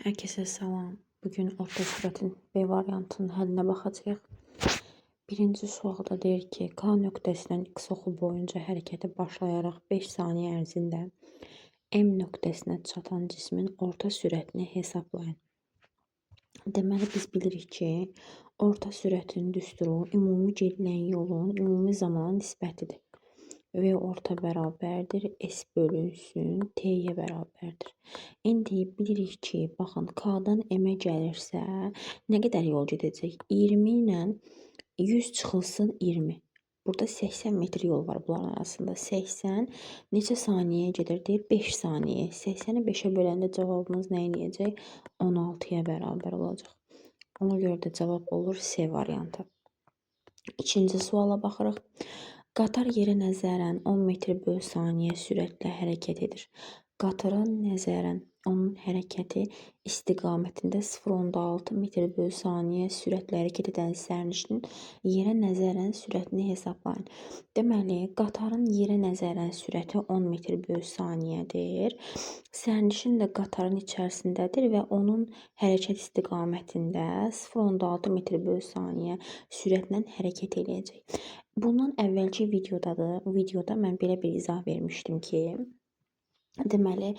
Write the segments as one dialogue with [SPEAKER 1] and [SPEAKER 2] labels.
[SPEAKER 1] Herkese salam. Bugün orta sürətin B variantının həllinə baxacağıq. Birinci sualda deyir ki, K nöqtəsindən X oxu boyunca hərəkətə başlayaraq 5 saniyə ərzində M nöqtəsinə çatan cismin orta sürətini hesablayın. Deməli biz bilirik ki, orta sürətin düsturu ümumi gedilən yolun ümumi zamana nisbətidir. V orta bərabərdir, S bölünsün, T'yə bərabərdir. İndi bilirik ki, baxın, K'dan M-ə gəlirsə, nə qədər yol gedəcək? 20 ilə 100 çıxılsın 20. Burada 80 metr yol var bunların arasında. 80 neçə saniyəyə gedir? Deyir 5 saniyə. 80-i 5-ə böləndə cavabımız nə eləyəcək? 16-ya bərabər olacaq. Ona görə də cavab olur C variantı. İkinci suala baxırıq. Qatar yerə nəzərən 10 metr/saniyə sürətlə hərəkət edir. Qatara nəzərən onun hərəkəti istiqamətində 0,6 metr/saniyə sürətlə hərəkət edən sərnişinin yerə nəzərən sürətini hesablayın. Deməli, qatarın yerə nəzərən sürəti 10 metr/saniyədir. Sərnişin də qatarın içərisindədir və onun hərəkət istiqamətində 0,6 metr/saniyə sürətlə hərəkət eləyəcək. Bundan əvvəlki videoda mən belə bir izah vermişdim ki, deməli,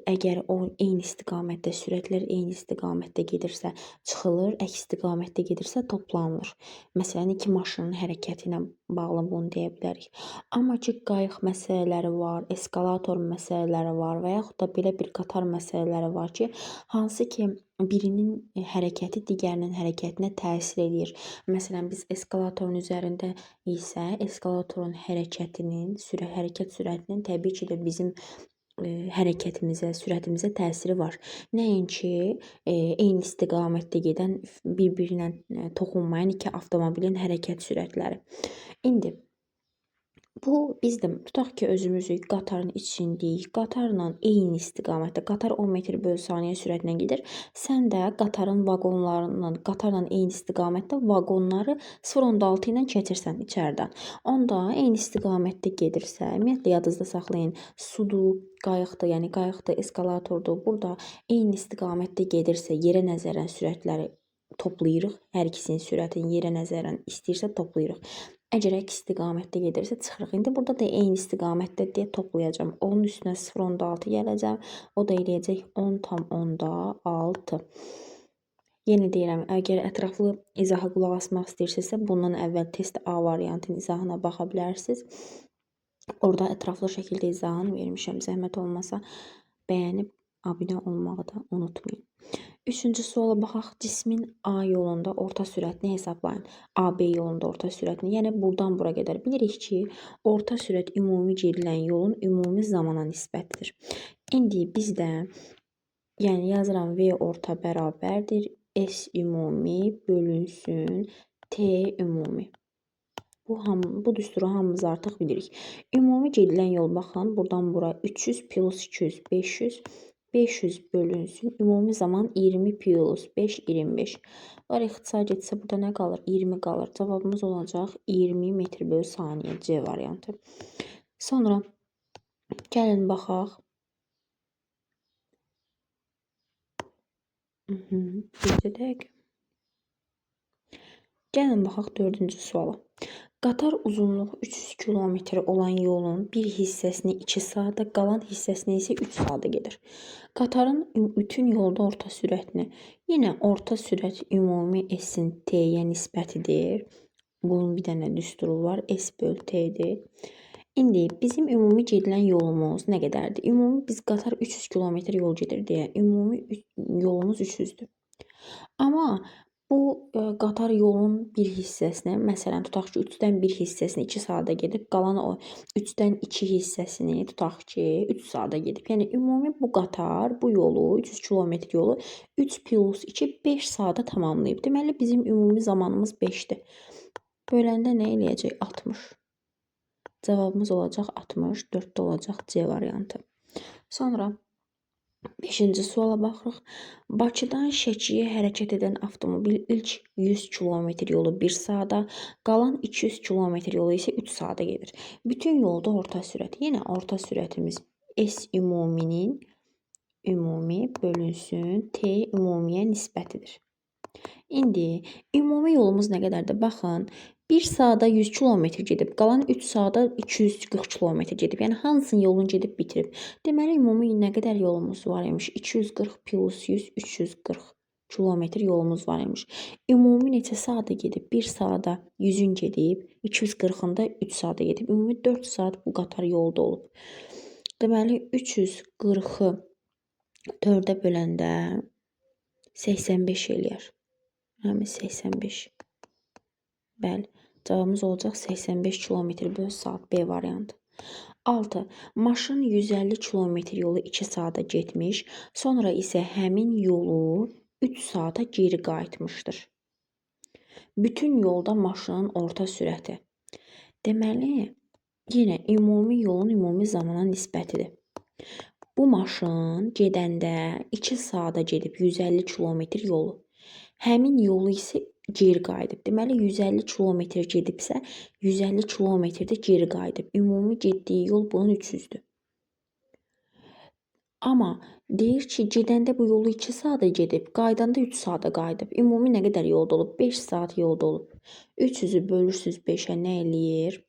[SPEAKER 1] əgər o eyni istiqamətdə, sürətlər eyni istiqamətdə gedirsə, çıxılır, əks istiqamətdə gedirsə, toplanılır. Məsələn, iki maşının hərəkəti ilə bağlı bunu deyə bilərik. Amma ki, qayıq məsələləri var, eskalator məsələləri var və yaxud da belə bir qatar məsələləri var ki, hansı ki, birinin hərəkəti digərinin hərəkətinə təsir edir. Məsələn, biz eskalatorun üzərində isə eskalatorun hərəkət sürətinin təbii ki də bizim hərəkətimizə, sürətimizə təsiri var. Nəinki eyni istiqamətdə gedən, bir-birinə toxunmayan iki avtomobilin hərəkət sürətləri. İndi biz də tutaq ki, özümüzü qatarın içindəyik. Qatarla eyni istiqamətdə, qatar 10 metr/saniyə sürətlə gedir. Sən də qatarla eyni istiqamətdə vaqonları 0,6 ilə keçirsən içəridən. Onda eyni istiqamətdə gedirsə, ümumiyyətlə yadınızda saxlayın, sudur, qayıqdır, yəni qayıqdır, eskalatordur. Burada eyni istiqamətdə gedirsə, yerə nəzərən sürətləri toplayırıq. Hər ikisinin sürətini yerə nəzərən istəyirsə toplayırıq. Əgər əks istiqamətdə gedirsə çıxırıq. İndi burada da eyni istiqamətdə deyə toplayacağam. Onun üstünə 0,6 gələcəm. O da eləyəcək 10,6. Yenə deyirəm, əgər ətraflı izaha qulaq asmaq istəyirsinizsə, bundan əvvəl test A variantının izahına baxa bilərsiniz. Orada ətraflı şəkildə izahını vermişəm. Zəhmət olmasa bəyənib abunə olmağı da unutmayın. Üçüncü suala baxaq. Cismin A yolunda orta sürətini hesablayın. AB yolunda orta sürətini. Yəni buradan bura qədər bilirik ki, orta sürət ümumi gedilən yolun ümumi zamana nisbətdir. İndi bizdə yazıram V orta bərabərdir. S ümumi bölünsün T ümumi. Bu düsturu hamımız artıq bilirik. Ümumi gedilən yol baxın, buradan bura 300 plus 200 500. 500 bölünsün. Ümumi zaman 20 plus 5 25. Var ixtisar getsə burada nə qalır? 20 qalır. Cavabımız olacaq 20 metr/saniyə C variantı. Sonra gəlin baxaq. Bircə dəqiqə. Gəlin baxaq 4-cü suala. Qatar uzunluğu 300 kilometr olan yolun bir hissəsini 2 saata, qalan hissəsini isə 3 saata gedir. Qatarın bütün yolda orta sürətini, yenə orta sürət ümumi S-in T-yə nisbətidir. Bunun bir dənə düsturu var, S böl T-dir. İndi bizim ümumi gedilən yolumuz nə qədərdir? Ümumi biz qatar 300 kilometr yol gedir deyə, ümumi yolumuz 300-dür. Amma bu qatar yolun bir hissəsini, məsələn, tutaq ki, 3-dən 1 hissəsini 2 saata gedib, qalan o 3-dən 2 hissəsini tutaq ki, 3 saata gedib. Yəni, ümumi bu qatar, bu yolu, 300 kilometr yolu 3 plus 2, 5 saata tamamlayıb. Deməli, bizim ümumi zamanımız 5-dir. Böləndə nə eləyəcək? 60. Cavabımız olacaq 60, 4-də olacaq C variantı. Sonra 5-ci suala baxırıq. Bakıdan Şəkiyə hərəkət edən avtomobil ilk 100 kilometr yolu 1 saata, qalan 200 kilometr yolu isə 3 saata gedir. Bütün yolda orta sürət. Yenə orta sürətimiz S ümuminin ümumi bölünsün T ümumiyə nisbətidir. İndi ümumi yolumuz nə qədərdir? Baxın, 1 saata 100 kilometr gedib, qalan 3 saata 240 kilometr gedib. Yəni hansının yolunu gedib bitirib? Deməli ümumi nə qədər yolumuz var imiş? 240 plus 100 340 kilometr yolumuz var imiş. Ümumi neçə saata gedib? 1 saata 100-ün gedib, 240-ında 3 saata gedib. Ümumi 4 saat bu qatar yolda olub. Deməli 340-ı 4-ə böləndə 85 eləyər. Həmin 85. Bəli, cavabımız olacaq 85 km/saat B variantı. 6. Maşın 150 km yolu 2 saata getmiş, sonra isə həmin yolu 3 saata geri qayıtmışdır. Bütün yolda maşının orta sürəti. Deməli, yenə ümumi yolun ümumi zamana nisbətidir. Bu maşın gedəndə 2 saata gedib 150 km yolu. Həmin yolu isə geri qayıdıb. Deməli 150 kilometr gedibsə, 150 kilometrdə geri qayıdıb. Ümumi getdiyi yol bunun 300-dür. Amma deyir ki, gedəndə bu yolu 2 saata gedib, qaydanda 3 saata qayıdıb. Ümumi nə qədər yolda olub? 5 saat yolda olub. 300-ü bölürsüz 5-ə nə eləyir?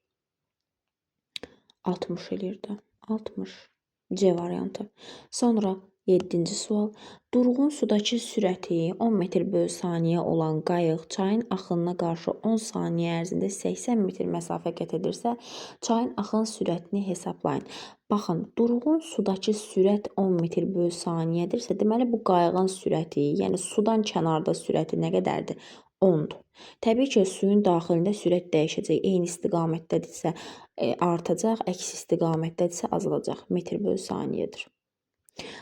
[SPEAKER 1] 60 eləyir də. 60. C variantı. Sonra 7-ci sual. Durğun sudakı sürəti 10 metr/saniyə olan qayıq çayın axınına qarşı 10 saniyə ərzində 80 metr məsafə qət edirsə, çayın axın sürətini hesablayın. Baxın, durğun sudakı sürət 10 metr/saniyədirsə, deməli bu qayığın sürəti, yəni sudan kənarda sürəti nə qədərdir? 10-dur. Təbii ki, suyun daxilində sürət dəyişəcək. Eyni istiqamətdədirsə artacaq, əks istiqamətdədirsə azalacaq. Metr/saniyədir.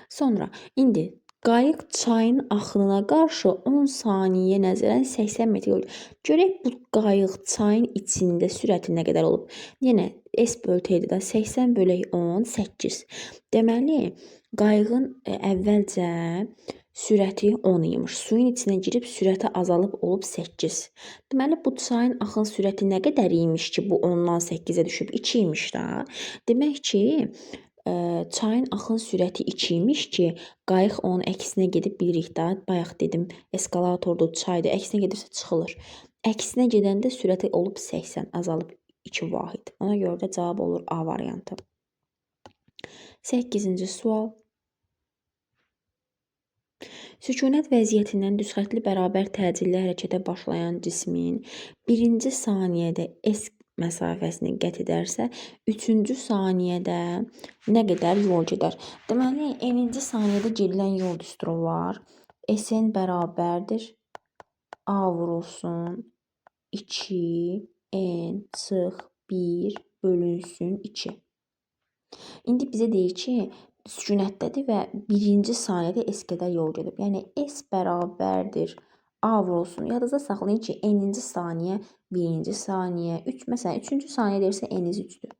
[SPEAKER 1] Sonra indi qayıq çayın axınına qarşı 10 saniyə nəzərən 80 metr yol. Görək bu qayıq çayın içində sürəti nə qədər olub? Yenə S bölü T-dir də 80 bölək 10 8. Deməli qayığın əvvəlcə sürəti 10 imiş. Suyun içinə girib sürəti azalıb olub 8. Deməli bu çayın axın sürəti nə qədər imiş ki, bu 10-dan 8-ə düşüb 2 imiş də. Demək ki, çayın axın sürəti 2 imiş ki, qayıq onun əksinə gedib bilirik də. Bayaq dedim, eskalatordur, çaydır. Əksinə gedirsə çıxılır. Əksinə gedəndə sürəti olub 80, azalıb 2 vahid. Ona görə də cavab olur A variantı. 8-ci sual. Sükunət vəziyyətindən düzxətli bərabər təcilli hərəkətə başlayan cismin 1-ci saniyədə S məsafəsini qət edərsə, 3-cü saniyədə nə qədər yol gedər? Deməli, n-ci saniyədə gedilən yol düsturu var. S-n bərabərdir A vurulsun 2 n çıx 1 bölünsün 2. İndi bizə deyir ki, sükunətdədir və 1-ci saniyədə S qədər yol gedib. Yəni S bərabərdir A vurulsun. Yadınızda saxlayın ki, n-ci saniyə 1-ci saniyə, məsələn 3-cü saniyə deyirsə n-niz 3-dür.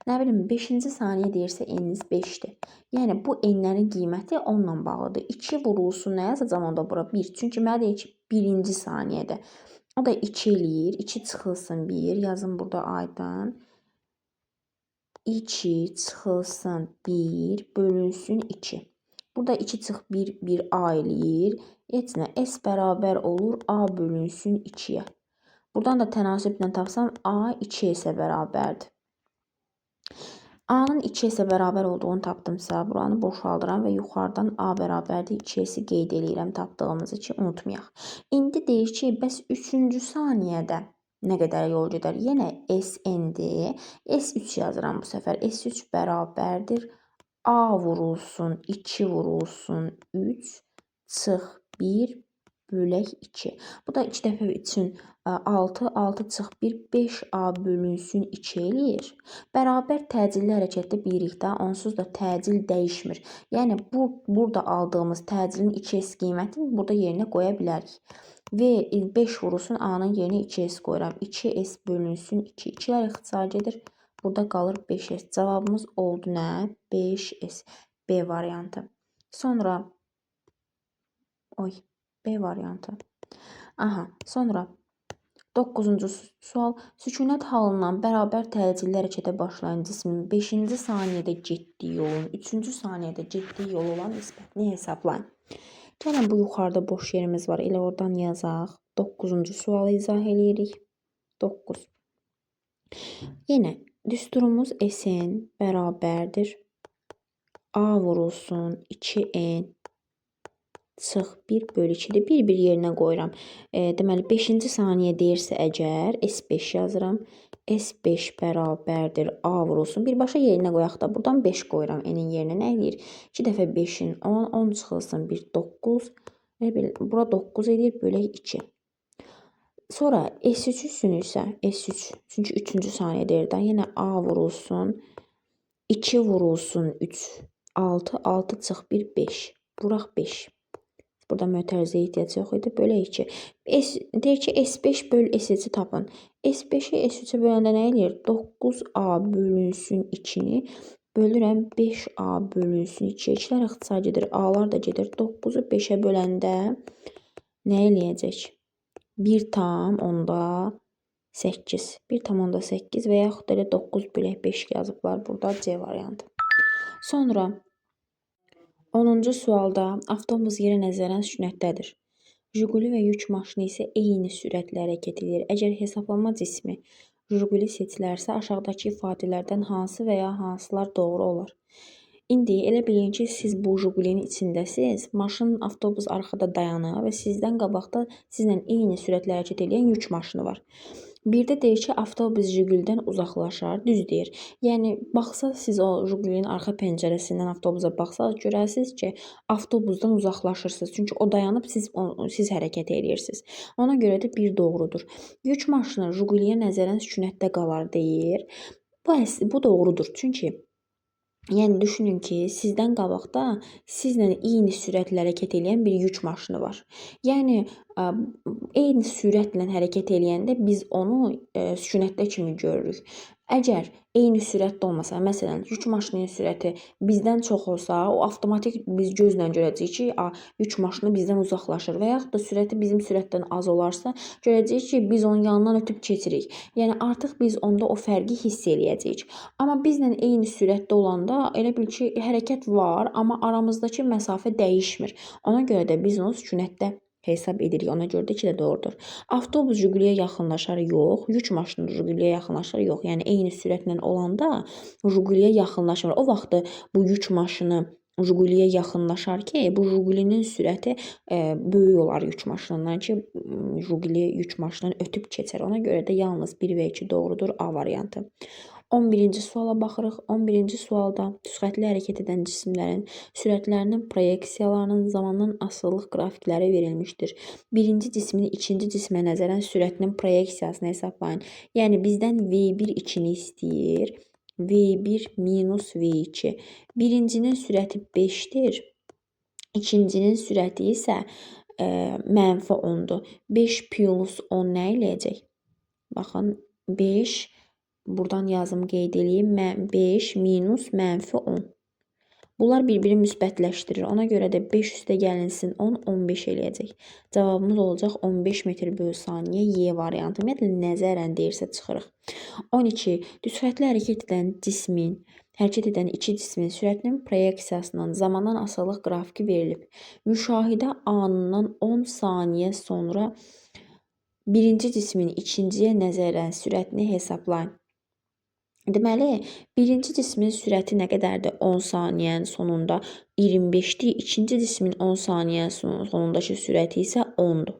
[SPEAKER 1] Nə bilim 5-ci saniyə deyirsə n-niz 5-dir. Yəni bu n-lərin qiyməti 10 ilə bağlıdır. 2 vurulsun nə yazacağam onda bura? 1. Çünki mənə deyir ki, 1-ci saniyədə. O da 2 eləyir. 2 çıxılsın 1. Yazın burada aydın. 2 çıxılsın 1 bölünsün 2. Burada 2 çıx 1, 1 A eləyir. Heç nə, S bərabər olur A bölünsün 2-yə. Buradan da tənasüblə tapsam A 2S-ə bərabərdir. A-nın 2S-ə bərabər olduğunu tapdımsa, buranı boşaldıram və yuxarıdan A bərabərdir 2S-i qeyd eləyirəm tapdığımızı ki, unutmayaq. İndi deyir ki, bəs 3-cü saniyədə nə qədər yol gedər? Yenə SN-dir. S3 yazıram bu səfər. S3 bərabərdir A vurulsun 2 vurulsun 3 çıx 1 bölək 2. Bu da 2 dəfə üçün 6, 6 çıx 1, 5A bölünsün 2 eləyir. Bərabər təcilli hərəkətdə bilirik də, onsuz da təcil dəyişmir. Yəni, burada aldığımız təcilin 2S qiymətini burada yerinə qoya bilərik. Və 5 vurulsun A-nın yerinə 2S qoyuram. 2S bölünsün 2. 2-lər ixtisar gedir. Burada qalır 5S. Cavabımız oldu nə? 5S. B variantı. Sonra B variantı. Aha, sonra 9-cu sual. Sükunət halından bərabər təcilli hərəkətə başlayan cismin 5-ci saniyədə getdiyi yolun 3-cü saniyədə getdiyi yol olan nisbətini hesablayın. Gəlin bu yuxarıda boş yerimiz var. Elə oradan yazaq. 9-cu sualı izah eləyirik. 9. Yenə düsturumuz S-in bərabərdir. A vurulsun 2n çıx 1/2-dir. Bir yerinə qoyuram. Deməli 5-ci saniyə deyirsə əgər S5 yazıram. S5 bərabərdir A vurulsun. Birbaşa yerinə qoyaq da buradan 5 qoyuram. N-in yerinə nə eləyir? 2 dəfə 5-in 10, 10 çıxılsın 1 9. Bura 9 edir bölək 2. Sonra S3 üçün isə S3 çünki 3-cü saniyədəyir. Yenə A vurulsun 2 vurulsun 3 6 6 çıx 1 5. Vuraq 5. Burada mötərizəyə ehtiyac yox idi. Bölək 2. Deyir ki, S5 böl S3-i tapın. S5-i S3-ə böləndə nə eləyir? 9A bölünsün 2-ni bölürəm 5A bölünsün 2-yə. 2-lər ixtisar gedir. A-lar da gedir. 9-u 5-ə böləndə nə eləyəcək? 1 tam onda 8. 1 tam onda 8 və yaxud da 9 bölək 5 yazıblar. Burada C variantı. Sonra 10-cu sualda avtobus yerə nəzərən sükunətdədir. Jiguli və yük maşını isə eyni sürətlə hərəkət edir. Əgər hesablama cismi Jiguli seçilərsə, aşağıdakı ifadələrdən hansı və ya hansılar doğru olar? İndi elə bilin ki, siz bu Jigulinin içindəsiniz. Maşın, avtobus arxada dayanır və sizdən qabaqda sizlə eyni sürətlə hərəkət edən yük maşını var. Bir də deyir ki, avtobus Jiguldən uzaqlaşar, düz deyir. Yəni, baxsaq siz o Jigulinin arxa pəncərəsindən avtobusa baxsaq, görərsiniz ki, avtobusdan uzaqlaşırsınız. Çünki o dayanıb, siz hərəkət edirsiniz. Ona görə də bir doğrudur. Yük maşını Jiguliyə nəzərən sükunətdə qalar deyir. Bu doğrudur. Çünki yəni düşünün ki, sizdən qabaqda sizlə eyni sürətlə hərəkət edən bir yük maşını var. Yəni eyni sürətlə hərəkət eləyəndə biz onu sükunətdə kimi görürük. Əgər eyni sürətdə olmasa, məsələn, yük maşınının sürəti bizdən çox olsa, o avtomatik biz gözlə görəcəyik ki, yük maşını bizdən uzaqlaşır və yaxud da sürəti bizim sürətdən az olarsa, görəcəyik ki, biz onun yanından ötüb keçirik. Yəni artıq biz onda o fərqi hiss eləyəcəyik. Amma bizlə eyni sürətdə olanda elə bil ki, hərəkət var, amma aramızdakı məsafə dəyişmir. Ona görə də biz onu sükunətdə hesab edirik. Ona görə də ki, də doğrudur. Avtobus Jiguliyə yaxınlaşar, yox. Yük maşını Jiguliyə yaxınlaşar, yox. Yəni eyni sürətlə olanda Jiguliyə yaxınlaşmır. O vaxt bu yük maşını Jiguliyə yaxınlaşar ki, bu Jigulinin sürəti böyük olar yük maşınından ki, Jiguli yük maşından ötüb keçər. Ona görə də yalnız 1 və 2 doğrudur. A variantı. 11-ci suala baxırıq. 11-ci sualda sürətli hərəkət edən cisimlərin sürətlərinin proyeksiyalarının zamandan asılılıq qrafikləri verilmişdir. Birinci cismin ikinci cismə nəzərən sürətinin proyeksiyasını hesablayın. Yəni bizdən V1 2-ni istəyir. V1 minus V2. Birincinin sürəti 5-dir. İkincinin sürəti isə mənfi 10-dur. 5 plus 10 nə eləyəcək? Baxın 5 buradan yazım qeyd edeyim. 5 minus mənfi 10. Bunlar bir-birini müsbətləşdirir. Ona görə də 5 üstə gəlinsin 10, 15 eləyəcək. Cavabımız olacaq 15 metr bölü saniyə Y variantı. Ümumiyyətlə, nəzərən deyirsə çıxırıq. 12. Sürətli hərəkət edən iki cismin sürətinin proyeksiyasından zamandan asılılıq qrafiki verilib. Müşahidə anından 10 saniyə sonra birinci cismin ikinciyə nəzərən sürətini hesablayın. Deməli, birinci cismin sürəti nə qədərdir? 10 saniyənin sonunda 25-dir. İkinci cismin 10 saniyənin sonundakı sürəti isə 10-dur.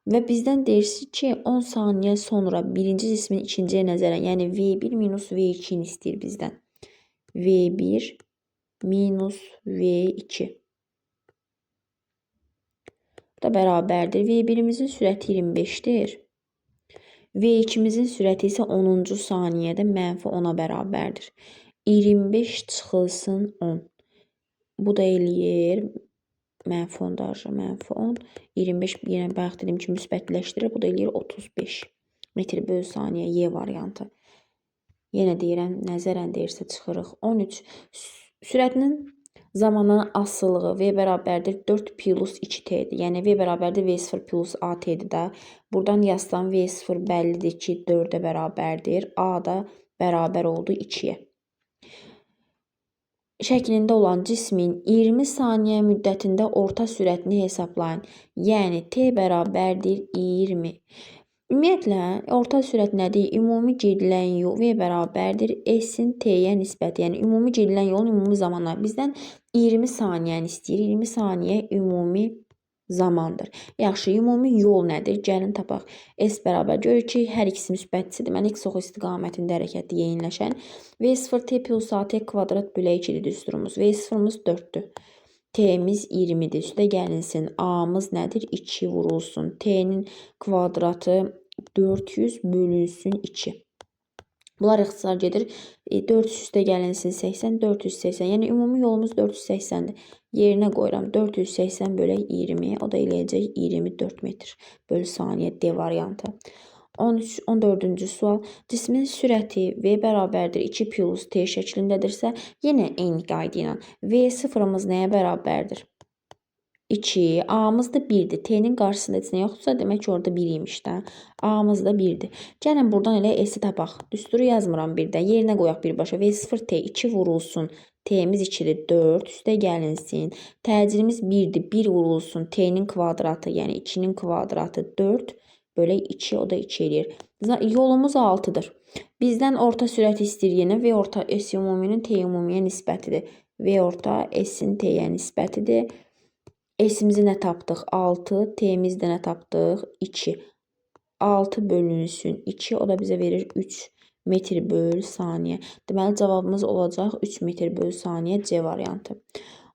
[SPEAKER 1] Və bizdən deyirsiniz ki, 10 saniyə sonra birinci cismin ikinciyə nəzərən, yəni V1 minus V2-ni istəyir bizdən. V1 minus V2. Bu da bərabərdir. V1-imizin sürəti 25-dir. V2-mizin sürəti isə 10-cu saniyədə mənfi 10-a bərabərdir. 25 çıxılsın 10. Bu da eləyir mənfi 10 darıca mənfi 10. 25 yenə bayaq dediyim kimi müsbətləşdirir. Bu da eləyir 35 metr bölü saniyə Y variantı. Yenə deyirəm, nəzərən deyirsə çıxırıq. 13. Sürətinin Zamanın asılılığı V bərabərdir 4 plus 2T'dir. Yəni V bərabərdir V0 plus AT'dir də. Buradan yazsam V0 bəllidir ki 4'ə bərabərdir. A da bərabər oldu 2'yə. Şəklində olan cismin 20 saniyə müddətində orta sürətini hesablayın. Yəni T bərabərdir 20. Ümumiyyətlə, orta sürət nədir? Ümumi gedilən yol V bərabərdir S-in T-yə nisbəti. Yəni, ümumi gedilən yolun ümumi zamanı. Bizdən 20 saniyəni istəyir. 20 saniyə ümumi zamandır. Yaxşı, ümumi yol nədir? Gəlin tapaq. S bərabər. Görürük ki, hər ikisi müsbətçidir. Deməli, x ox istiqamətində hərəkətli yeyinləşən. V0 T plus AT kvadrat bölə 2-dir düsturumuz. V0'mız 4'dür. T'miz 20'dir. Üstə gəlinsin. A'mız nədir? 2 vurulsun. T'nin kvadratı 400 bölünsün 2. Bunlar ixtisar gedir. 400 üstə gəlinsin 80, 480. Yəni ümumi yolumuz 480'dir. Yerinə qoyuram 480 bölək 20. O da eləyəcək 24 metr bölü saniyə D variantı. 14-cü sual. Cismin sürəti V bərabərdir 2 plus T şəklindədirsə, yenə eyni qayda ilə V sıfırımız nəyə bərabərdir? 2. A'mız da 1'dir. T'nin qarşısında heç nə yoxdursa, demək ki, orada 1 imiş də. A'mız da 1'dir. Gəlin buradan elə S'i tapaq. Düsturu yazmıram birdən. Yerinə qoyaq birbaşa. V0 T 2 vurulsun. T'miz 2'dir. 4 üstə gəlinsin. Təcilimiz 1'dir. 1 vurulsun. T'nin kvadratı, yəni 2'nin kvadratı 4 bölək 2, o da 2 eləyir. Yolumuz 6'dır. Bizdən orta sürət istəyir yenə. V orta S ümuminin T ümumiyə nisbətidir. V orta S'in T'yə nisbətidir. S'imizi nə tapdıq? 6. T'mizi də nə tapdıq? 2. 6 bölünsün 2. O da bizə verir 3 metr bölü saniyə. Deməli, cavabımız olacaq 3 metr bölü saniyə C variantı.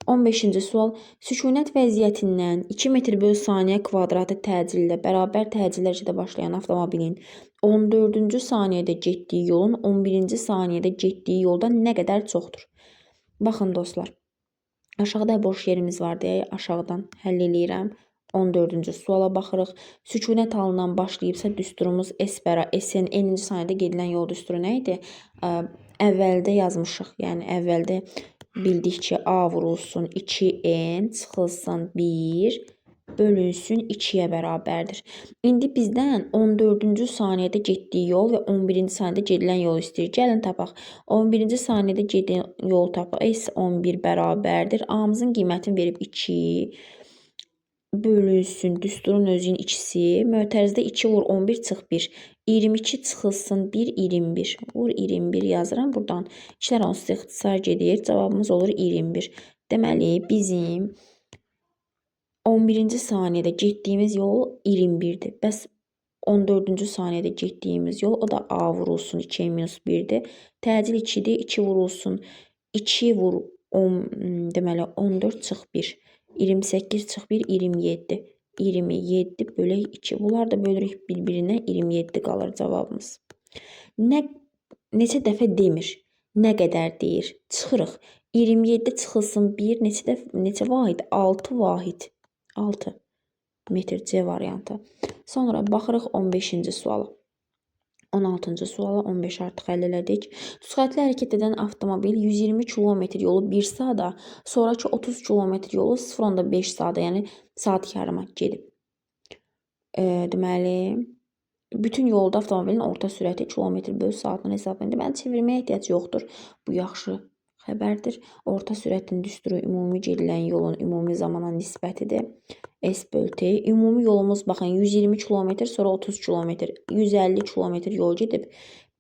[SPEAKER 1] 15-ci sual. Sükunət vəziyyətindən 2 metr bölü saniyə kvadratı təcillə bərabər təcillərcədə başlayan avtomobilin 14-cü saniyədə getdiyi yolun 11-ci saniyədə getdiyi yoldan nə qədər çoxdur? Baxın dostlar. Aşağıda boş yerimiz var deyə aşağıdan həll eləyirəm. 14-cü suala baxırıq. Sükunət halından başlayıbsa düsturumuz S-in n-ci saniyədə gedilən yol düsturu nə idi? Əvvəldə yazmışıq. Yəni əvvəldə bildik ki, A vurulsun 2n çıxılsın 1 bölünsün 2'yə bərabərdir. İndi bizdən 14-cü saniyədə getdiyi yol və 11-ci saniyədə gedilən yol istəyir. Gəlin tapaq. 11-ci saniyədə gedilən yol tapaq. S11 bərabərdir. A'mızın qiymətini verib 2 bölünsün. Düsturun özünün ikisi. Mötərizdə 2 vur 11 çıx 1. 22 çıxılsın 1 21. Vur 21 yazıram. Buradan işlər onsuz ixtisar gedir. Cavabımız olur 21. Deməli bizim 11-ci saniyədə getdiyimiz yol 21'dir. Bəs 14-cü saniyədə getdiyimiz yol, o da A vurulsun 2 minus 1'dir. Təcil 2'dir. 2 vurulsun 2 vur 10, deməli 14 çıx 1. 28 çıx 1 27. 27 bölək 2. Bunlar da bölürük bir-birinə 27 qalır cavabımız. Neçə dəfə demir? Nə qədər deyir? Çıxırıq. 27 çıxılsın 1 neçə vahid? 6 vahid. 6 metr C variantı. Sonra baxırıq 15-ci suala. 16-cı suala 15 artıq həll elədik. Sürətli hərəkət edən avtomobil 120 km yolu 1 saata, sonraki 30 km yolu 0.5 saata, yəni saat yarıma gedib. Deməli, bütün yolda avtomobilin orta sürəti kilometr bölü saatdan hesablanır. Deməli, çevirməyə ehtiyac yoxdur. Bu yaxşı xəbərdir. Orta sürətin düsturu ümumi gedilən yolun ümumi zamana nisbətidir. S bölü T. Ümumi yolumuz baxın 120 km sonra 30 km 150 km yol gedib.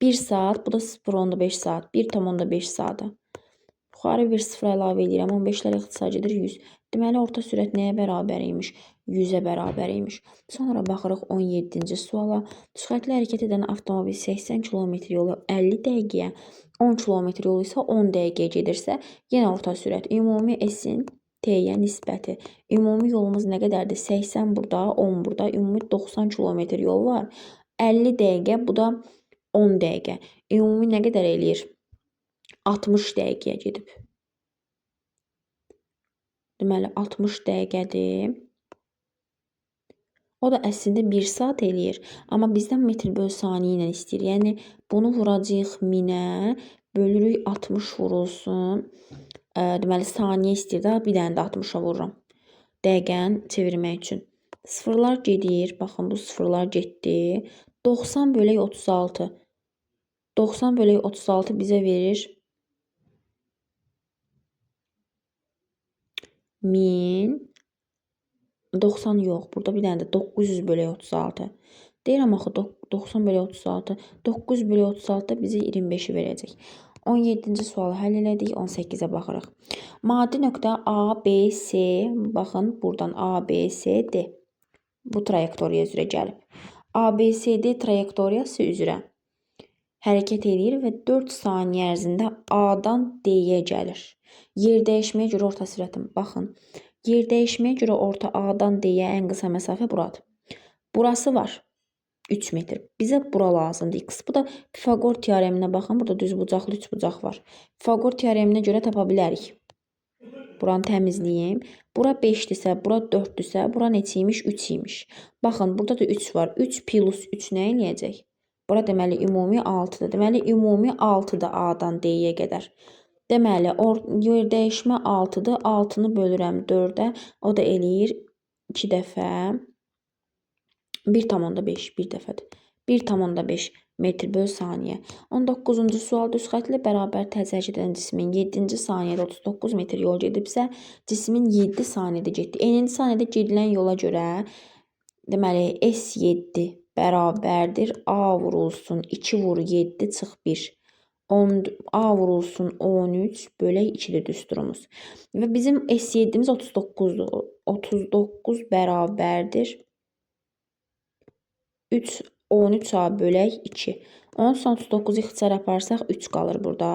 [SPEAKER 1] 1 saat, bu da 0.5 saat. 1.5 saata. Yuxarı bir sıfır əlavə edirəm. 15'lər ixtisar gedir 100. Deməli, orta sürət nəyə bərabər imiş? 100'ə bərabər imiş. Sonra baxırıq 17-ci suala. Sürətli hərəkət edən avtomobil 80 km yolu 50 dəqiqəyə, 10 km yolu isə 10 dəqiqəyə gedirsə, yenə orta sürət ümumi S-in T'yə nisbəti. Ümumi yolumuz nə qədərdir? 80 burada, 10 burada. Ümumi 90 km yol var. 50 dəqiqə, bu da 10 dəqiqə. Ümumi nə qədər eləyir? 60 dəqiqəyə gedib. Deməli, 60 dəqiqədir. O da əslində 1 saat eləyir. Amma bizdən metr bölü saniyə ilə istəyir. Yəni, bunu vuracaq 1000'ə, bölürük 60 vurulsun. Deməli saniyə istəyir də, bir dənə də 60-a vururam. Dəqiqəni çevirmək üçün. Sıfırlar gedir. Baxın bu sıfırlar getdi. 90 bölək 36. 90 bölək 36 bizə verir 1000. 90 yox. Burada bir dənə də 900 bölək 36. Deyirəm axı 90 bölək 36. 900 bölək 36 da bizə 25-i verəcək. 17-ci sualı həll elədik. 18-ə baxırıq. Maddi nöqtə A, B, C. Baxın buradan A, B, C, D. Bu trayektoriya üzrə gəlib. A, B, C, D trayektoriyası üzrə hərəkət edir və 4 saniyə ərzində A-dan D-yə gəlir. Yer dəyişməyə görə orta sürətim. Baxın. Yer dəyişməyə görə orta A-dan D-yə ən qısa məsafə buradır. Burası var. 3 metr. Bizə bura lazımdır. X. Bu da Pifagor teoreminə baxın. Burada düz bucaqlı 3 bucaq var. Pifagor teoreminə görə tapa bilərik. Buranı təmizləyim. Bura 5-dirsə, bura 4-dirsə, bura neçə imiş? 3 imiş. Baxın, burada da 3 var. 3 plus 3 nə eləyəcək? Bura deməli ümumi 6-dır. Deməli ümumi 6-dır A-dan D-yə qədər. Deməli yer dəyişmə 6-dır. 6-nı bölürəm 4-ə. O da eləyir 2 dəfə 1,5 bir dəfədir. 1,5 metr böl saniyə. 19-cu sual düz xəttli bərabər tez hərəkət edən cismin 7-ci saniyədə 39 metr yol gedibsə, cismin 7 saniyədə getdi. 50-ci saniyədə gedilən yola görə deməli S7 bərabərdir A vurulsun 2 vur 7 çıx 1. A vurulsun 13 bölək 2-dir düsturumuz. Və bizim S7-miz 39-dur. 39 bərabərdir 13A bölək 2. 13-39 ixtisar yaparsaq 3 qalır burada.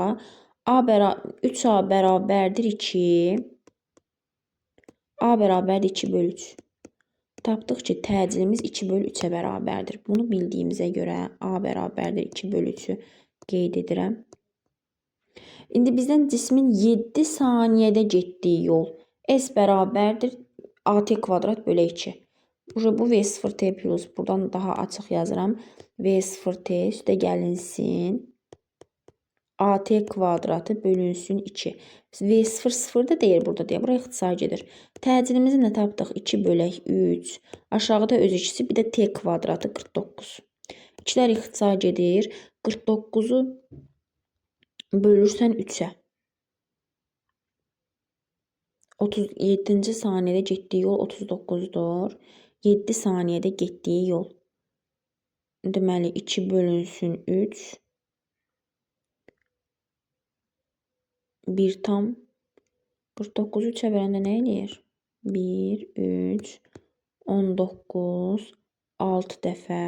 [SPEAKER 1] 3A bərabərdir 2. A bərabərdir 2 bölü 3. Tapdıq ki, təcilimiz 2 bölü 3-ə bərabərdir. Bunu bildiyimizə görə A bərabərdir 2 bölü 3-ü qeyd edirəm. İndi bizdən cismin 7 saniyədə getdiyi yol S bərabərdir AT kvadrat bölü 2. Bu V0T plus. Buradan daha açıq yazıram. V0T üstə gəlinsin. AT kvadratı bölünsün 2. V0 0 da deyir burada deyə. Buraya ixtisar gedir. Təcilimizi nə tapdıq? 2 bölək 3. Aşağıda öz ikisi bir də T kvadratı 49. 2-lər ixtisar gedir. 49-u bölürsən 3-ə. 37-ci saniyədə getdiyi yol 39-dur. 7 saniyədə getdiyi yol. Deməli 2 bölünsün 3. 1 tam 49 3-ə verəndə nə eləyir? 1, 3, 19, 6 dəfə.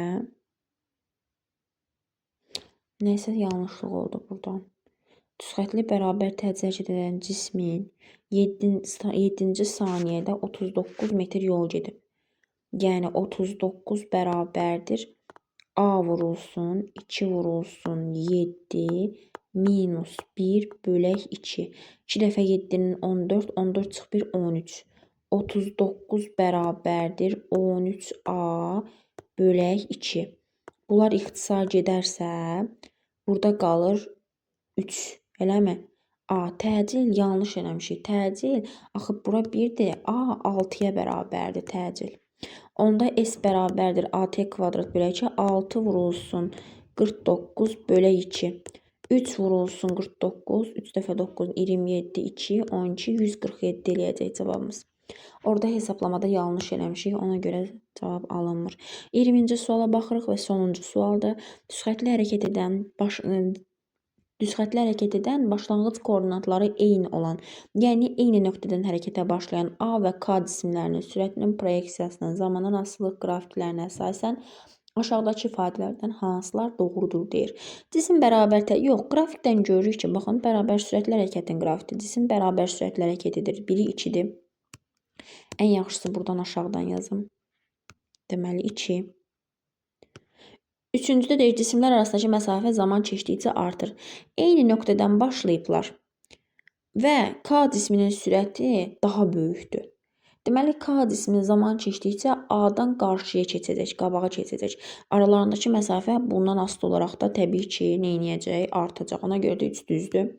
[SPEAKER 1] Nəysə yanlışlıq oldu buradan. Düzxətli bərabər təcil hərəkət edən cismin 7-ci saniyədə 39 metr yol gedib. Yəni 39 bərabərdir A vurulsun 2 vurulsun 7 minus 1 bölək 2. 2 dəfə 7-nin 14, 14 çıx 1, 13. 39 bərabərdir 13A bölək 2. Bunlar ixtisar gedərsə, burada qalır 3. Eləmi? A, təcil yanlış eləmişik. Təcil, axı bura 1-dir. A, 6-ya bərabərdir təcil. Onda S bərabərdir AT kvadrat bölək 2. 6 vurulsun 49 bölək 2. 3 vurulsun 49. 3 dəfə 9, 27, 2, 12, 147 eləyəcək cavabımız. Orada hesablamada yanlış eləmişik. Ona görə cavab alınmır. 20-ci suala baxırıq və sonuncu sualdır. Düzxətli hərəkət edən başlanğıc koordinatları eyni olan, yəni eyni nöqtədən hərəkətə başlayan A və K cisimlərinin sürətinin proyeksiyasının zamandan asılılıq qrafiklərinə əsasən aşağıdakı ifadələrdən hansılar doğrudur deyir. Cisim bərabər yox, qrafikdən görürük ki, baxın, bərabər sürətli hərəkətin qrafiki. Cisim bərabər sürətli hərəkət edir. Biri 2-dir. Ən yaxşısı buradan aşağıdan yazım. Deməli 2. Üçüncüdə deyir, cisimlər arasındakı məsafə zaman keçdikcə artır. Eyni nöqtədən başlayıblar və K cisminin sürəti daha böyükdür. Deməli, K cismi zaman keçdikcə A-dan qarşıya keçəcək, qabağa keçəcək. Aralarındakı məsafə bundan asılı olaraq da təbii ki, neyniyəcək? Artacaq. Ona görə də 3 düzdür.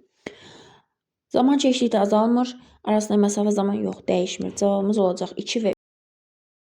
[SPEAKER 1] Zaman keçdikcə azalmır, arasında məsafə zaman yox, dəyişmir. Cavabımız olacaq 2 və